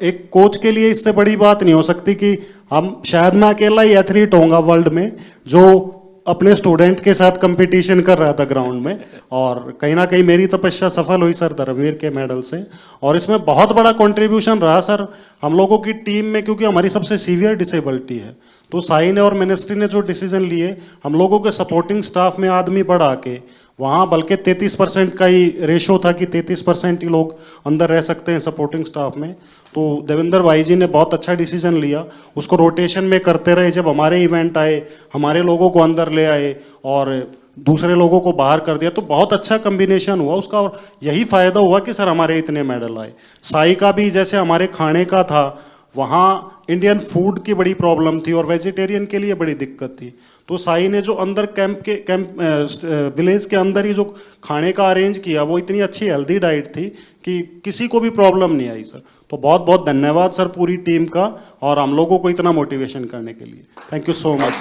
एक कोच के लिए इससे बड़ी बात नहीं हो सकती कि हम शायद मैं अकेला ही एथलीट होऊंगा वर्ल्ड में जो अपने स्टूडेंट के साथ कंपटीशन कर रहा था ग्राउंड में, और कहीं ना कहीं मेरी तपस्या सफल हुई सर धर्मवीर के मेडल से। और इसमें बहुत बड़ा कंट्रीब्यूशन रहा सर हम लोगों की टीम में, क्योंकि हमारी सबसे सीवियर डिसेबिलिटी है। तो साई ने और मिनिस्ट्री ने जो डिसीजन लिए, हम लोगों के सपोर्टिंग स्टाफ में आदमी बढ़ा के, वहाँ बल्कि 33% का ही रेशो था कि 33% ही लोग अंदर रह सकते हैं सपोर्टिंग स्टाफ में। तो देवेंद्र भाई जी ने बहुत अच्छा डिसीजन लिया, उसको रोटेशन में करते रहे। जब हमारे इवेंट आए, हमारे लोगों को अंदर ले आए और दूसरे लोगों को बाहर कर दिया, तो बहुत अच्छा कम्बिनेशन हुआ उसका। और यही फ़ायदा हुआ कि सर हमारे इतने मेडल आए। साई का भी जैसे हमारे खाने का था, वहाँ इंडियन फूड की बड़ी प्रॉब्लम थी और वेजिटेरियन के लिए बड़ी दिक्कत थी। तो साई ने जो अंदर कैंप विलेज के अंदर ही जो खाने का अरेंज किया, वो इतनी अच्छी हेल्दी डाइट थी कि किसी को भी प्रॉब्लम नहीं आई सर। तो बहुत बहुत धन्यवाद सर पूरी टीम का, और हम लोगों को इतना मोटिवेशन करने के लिए। Thank you so much.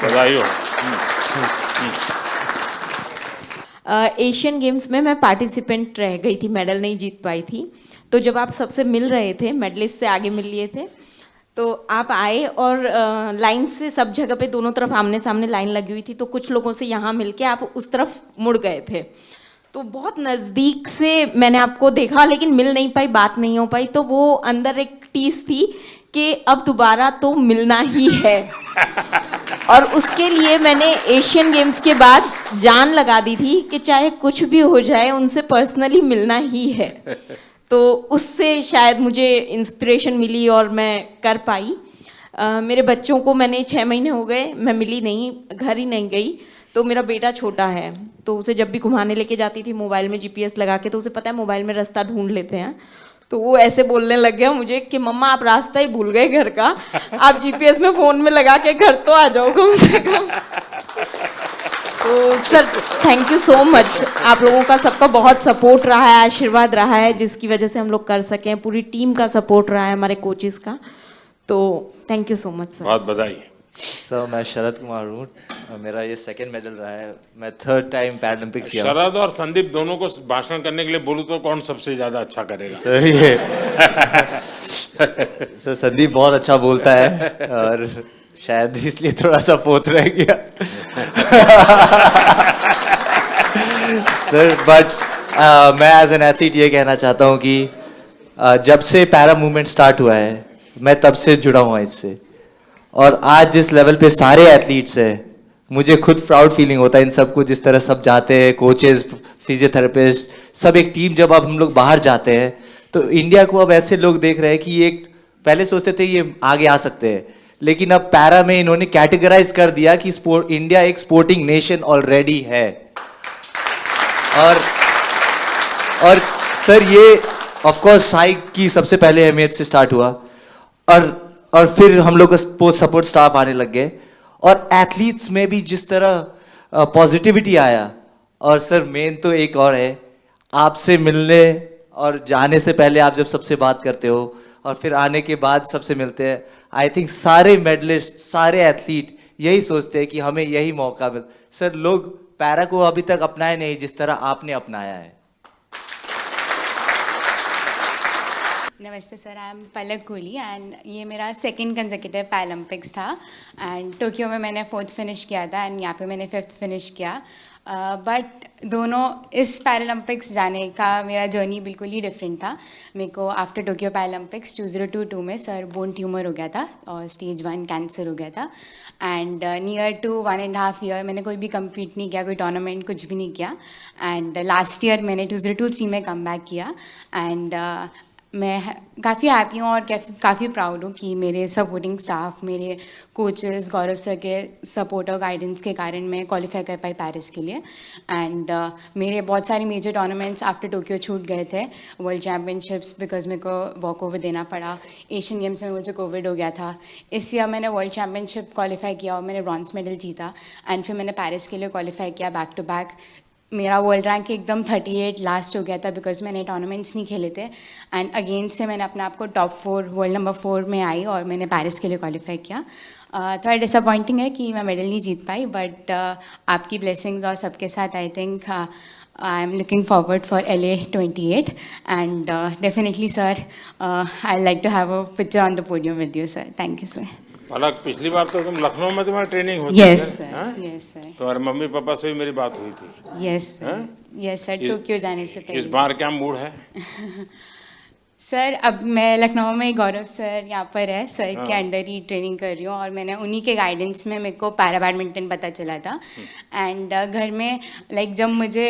Asian games में मैं पार्टिसिपेंट रह गई थी, मेडल नहीं जीत पाई थी। तो जब आप सबसे मिल रहे थे, मेडलिस्ट से आगे मिल लिए थे, तो आप आए और लाइन से सब जगह पे दोनों तरफ आमने सामने लाइन लगी हुई थी। तो कुछ लोगों से यहाँ मिलके आप उस तरफ मुड़ गए थे। तो बहुत नज़दीक से मैंने आपको देखा, लेकिन मिल नहीं पाई, बात नहीं हो पाई। तो वो अंदर एक टीस थी कि अब दोबारा तो मिलना ही है। और उसके लिए मैंने एशियन गेम्स के बाद जान लगा दी थी कि चाहे कुछ भी हो जाए उनसे पर्सनली मिलना ही है। तो उससे शायद मुझे इंस्पिरेशन मिली और मैं कर पाई। मेरे बच्चों को मैंने 6 महीने हो गए, मैं मिली नहीं, घर ही नहीं गई। तो मेरा बेटा छोटा है, तो उसे जब भी घुमाने लेके जाती थी मोबाइल में GPS लगा के, तो उसे पता है मोबाइल में रास्ता ढूंढ लेते हैं। तो वो ऐसे बोलने लग गया मुझे कि मम्मा आप रास्ता ही भूल गए घर का, आप GPS में फ़ोन में लगा के घर तो आ जाओ कम से कम। तो sir thank you so much, आप लोगों का सबका बहुत सपोर्ट रहा है, आशीर्वाद रहा है, जिसकी वजह से हम लोग कर सकें। पूरी टीम का सपोर्ट रहा है, हमारे कोचेस का। तो thank you so much sir. बहुत बधाई। सर मैं शरद कुमार हूँ, मेरा ये 2nd मेडल रहा है। मैं 3rd टाइम पैरालंपिक्स किया। शरद और संदीप दोनों को भाषण करने के लिए बोलूं तो कौन सबसे ज्यादा अच्छा करेगा? सर ये सर संदीप बहुत अच्छा बोलता है और शायद इसलिए थोड़ा सा पोत रह गया। सर बट मैं एज एन एथलीट ये कहना चाहता हूँ कि जब से पैरा मूवमेंट स्टार्ट हुआ है, मैं तब से जुड़ा हुआ इससे। और आज जिस लेवल पे सारे एथलीट्स हैं, मुझे खुद प्राउड फीलिंग होता है इन सबको, जिस तरह सब जाते हैं, कोचेस, फिजियोथेरेपिस्ट, सब एक टीम। जब अब हम लोग बाहर जाते हैं तो इंडिया को अब ऐसे लोग देख रहे हैं कि ये पहले सोचते थे ये आगे आ सकते हैं, लेकिन अब पैरा में इन्होंने कैटेगराइज कर दिया कि इंडिया एक स्पोर्टिंग नेशन ऑलरेडी है। और सर ये ऑफ कोर्स साई की सबसे पहले अहमियत से स्टार्ट हुआ, और फिर हम लोग का सपोर्ट स्टाफ आने लग गए, और एथलीट्स में भी जिस तरह पॉजिटिविटी आया। और सर मेन तो एक और है, आपसे मिलने और जाने से पहले आप जब सबसे बात करते हो और फिर आने के बाद सबसे मिलते हैं, आई थिंक सारे मेडलिस्ट, सारे एथलीट यही सोचते हैं कि हमें यही मौका मिल। सर लोग पैरा को अभी तक अपनाए नहीं जिस तरह आपने अपनाया है। नमस्ते sir, I am Palak Kohli and ये मेरा 2nd कंसेक्यूटिव पैरालंपिक्स था। एंड टोक्यो में मैंने 4th फिनिश किया था एंड यहाँ पे मैंने 5th फिनिश किया। बट दोनों इस पैरालंपिक्स जाने का मेरा जर्नी बिल्कुल ही डिफरेंट था। मेरे को आफ्टर टोक्यो पैरालंपिक्स 2022 में सर बोन ट्यूमर हो गया था और स्टेज 1 कैंसर हो गया था। एंड नियर टू 1.5 ईयर मैंने कोई भी कम्पीट नहीं किया, कोई टूर्नामेंट कुछ भी नहीं किया। एंड लास्ट ईयर मैंने 2023 में कम बैक किया। एंड मैं काफ़ी हैप्पी हूँ और काफ़ी प्राउड हूँ कि मेरे सपोर्टिंग स्टाफ, मेरे कोचेस, गौरव सर के सपोर्ट और गाइडेंस के कारण मैं क्वालिफाई कर पाई पेरिस के लिए। एंड मेरे बहुत सारे मेजर टूर्नामेंट्स आफ्टर टोक्यो छूट गए थे। वर्ल्ड चैम्पियनशिप्स बिकॉज मेरे को वॉक ओवर देना पड़ा, एशियन गेम्स में मुझे कोविड हो गया था। इस ईयर मैंने वर्ल्ड चैम्पियनशिप क्वालिफाई किया और मैंने ब्रॉन्ज मेडल जीता। एंड फिर मैंने पेरिस के लिए क्वालिफाई किया बैक टू बैक। मेरा वर्ल्ड रैंक एकदम 38 लास्ट हो गया था बिकॉज मैंने टूर्नामेंट्स नहीं खेले थे। एंड अगेन से मैंने अपने आप को टॉप 4 वर्ल्ड नंबर 4 में आई और मैंने पेरिस के लिए क्वालिफाई किया। थोड़ा डिसअपॉइंटिंग है कि मैं मेडल नहीं जीत पाई, बट आपकी ब्लेसिंग्स और सबके साथ I think I am looking forward for LA 28 and definitely sir, I'd like to have a picture on the podium with you sir. Thank you sir. पलक पिछली बार तो तुम लखनऊ में तुम्हारी ट्रेनिंग होती Yes थी, sir. हाँ? Yes sir. तुम्हारे mummy papa से भी मेरी बात हुई थी। Yes sir. हाँ? Yes sir. इस- टोक्यो जाने से इस पहले। बार क्या मूड है? सर अब मैं लखनऊ में गौरव सर यहाँ पर है सर के हाँ। अंडर ही ट्रेनिंग कर रही हूँ और मैंने उन्हीं के गाइडेंस में मेरे को पैरा बैडमिंटन पता चला था एंड घर में लाइक जब मुझे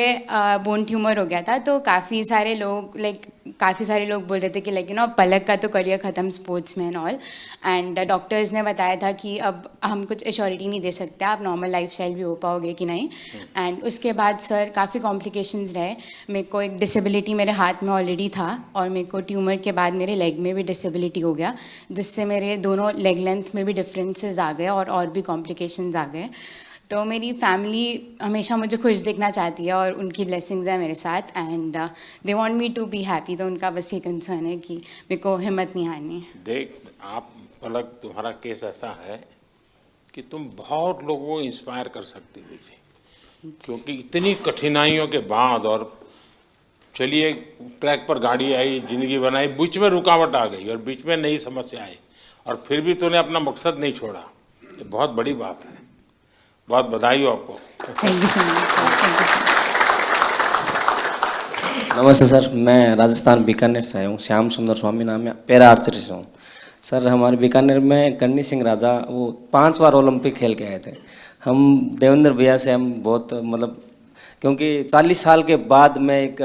बोन ट्यूमर हो गया था तो काफ़ी सारे लोग बोल रहे थे कि लाइक यू नो पलक का तो करियर ख़त्म स्पोर्ट्स में एंड ऑल एंड डॉक्टर्स ने बताया था कि अब हम कुछ एश्योरिटी नहीं दे सकते आप नॉर्मल लाइफस्टाइल भी हो पाओगे कि नहीं एंड उसके बाद सर काफ़ी कॉम्प्लिकेशंस रहे मेरे को एक डिसेबिलिटी मेरे हाथ में ऑलरेडी था और मेरे को ट्यूमर के बाद मेरे लेग में भी डिसेबिलिटी हो गया जिससे मेरे दोनों लेग लेंथ में भी डिफरेंसेस आ गए और भी कॉम्प्लिकेशंस आ गए तो मेरी फैमिली हमेशा मुझे खुश देखना चाहती है और उनकी ब्लेसिंग्स है मेरे साथ and they want me to be happy तो उनका बस ये कंसर्न है कि मेरे को हिम्मत नहीं हारनी देख आप पलक तुम्हारा केस ऐसा है कि तुम बहुत लोगों को इंस्पायर कर सकती हो इसे क्योंकि इतनी कठिनाइयों के बाद और चलिए ट्रैक पर गाड़ी आई जिंदगी बनाई बीच में रुकावट आ गई और बीच में नई समस्या आई और फिर भी तूने अपना मकसद नहीं छोड़ा ये बहुत बड़ी बात है बहुत बधाई हो आपको thank you so much thank you नमस्ते सर, मैं राजस्थान बीकानेर से आया हूँ। श्याम सुंदर स्वामी नाम है, पैरा आर्चरी से हूँ। सर हमारे बीकानेर में करनी सिंह राजा वो 5 बार ओलंपिक खेल के आए थे। हम देवेंद्र भैया से हम बहुत मतलब क्योंकि 40 साल के बाद मैं एक